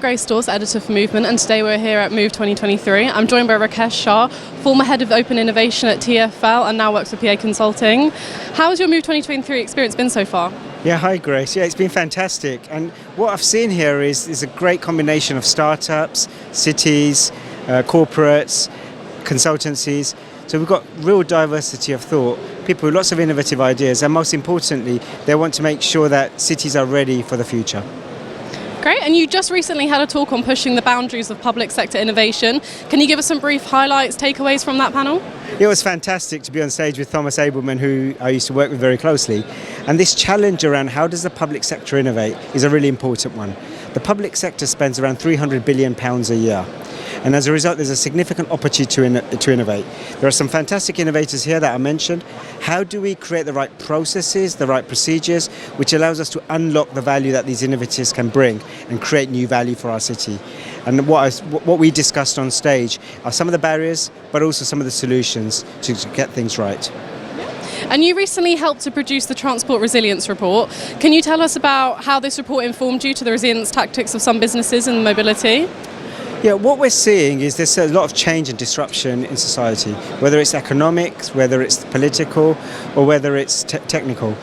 Grace Dawes, editor for Movement, and today we're here at Move 2023. I'm joined by Rikesh Shah, former head of Open Innovation at TfL and now works for PA Consulting. How has your Move 2023 experience been so far? Yeah, hi Grace. Yeah, it's been fantastic. And what I've seen here is a great combination of startups, cities, corporates, consultancies. So we've got real diversity of thought, people with lots of innovative ideas, and most importantly, they want to make sure that cities are ready for the future. Great, and you just recently had a talk on pushing the boundaries of public sector innovation. Can you give us some brief highlights, takeaways from that panel? It was fantastic to be on stage with Thomas Abelman, who I used to work with very closely. And this challenge around how does the public sector innovate is a really important one. The public sector spends around £300 billion a year. And as a result, there's a significant opportunity to innovate. There are some fantastic innovators here that I mentioned. How do we create the right processes, the right procedures, which allows us to unlock the value that these innovators can bring and create new value for our city? And what we discussed on stage are some of the barriers, but also some of the solutions to get things right. And you recently helped to produce the Transport Resilience Report. Can you tell us about how this report informed you to the resilience tactics of some businesses in mobility? Yeah, what we're seeing is there's a lot of change and disruption in society, whether it's economics, whether it's political, or whether it's technical.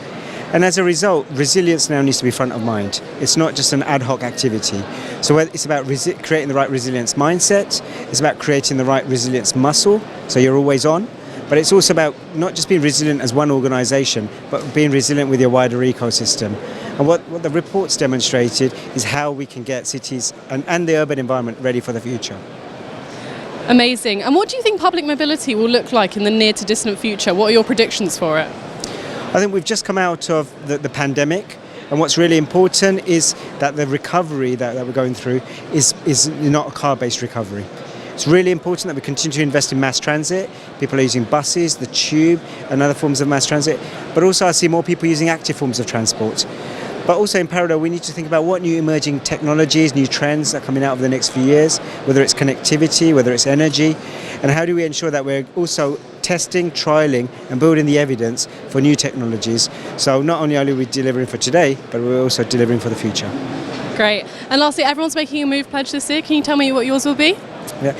And as a result, resilience now needs to be front of mind. It's not just an ad hoc activity. So it's about creating the right resilience mindset, it's about creating the right resilience muscle, so you're always on. But it's also about not just being resilient as one organisation, but being resilient with your wider ecosystem. And what the report's demonstrated is how we can get cities and the urban environment ready for the future. Amazing. And what do you think public mobility will look like in the near to distant future? What are your predictions for it? I think we've just come out of the pandemic. And what's really important is that the recovery that we're going through is not a car-based recovery. It's really important that we continue to invest in mass transit. People are using buses, the tube, and other forms of mass transit. But also I see more people using active forms of transport. But also in parallel, we need to think about what new emerging technologies, new trends are coming out over the next few years, whether it's connectivity, whether it's energy, and how do we ensure that we're also testing, trialling, and building the evidence for new technologies. So not only are we delivering for today, but we're also delivering for the future. Great. And lastly, everyone's making a Move pledge this year. Can you tell me what yours will be? Yeah.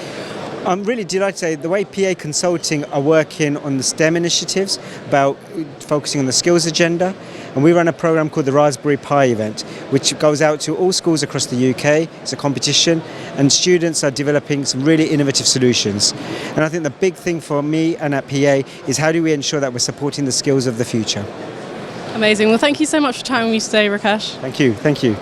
I'm really delighted to say the way PA Consulting are working on the STEM initiatives, about focusing on the skills agenda, and we run a program called the Raspberry Pi event, which goes out to all schools across the UK. It's a competition, and students are developing some really innovative solutions. And I think the big thing for me and at PA is how do we ensure that we're supporting the skills of the future. Amazing. Well, thank you so much for chatting with me today, Rikesh. Thank you.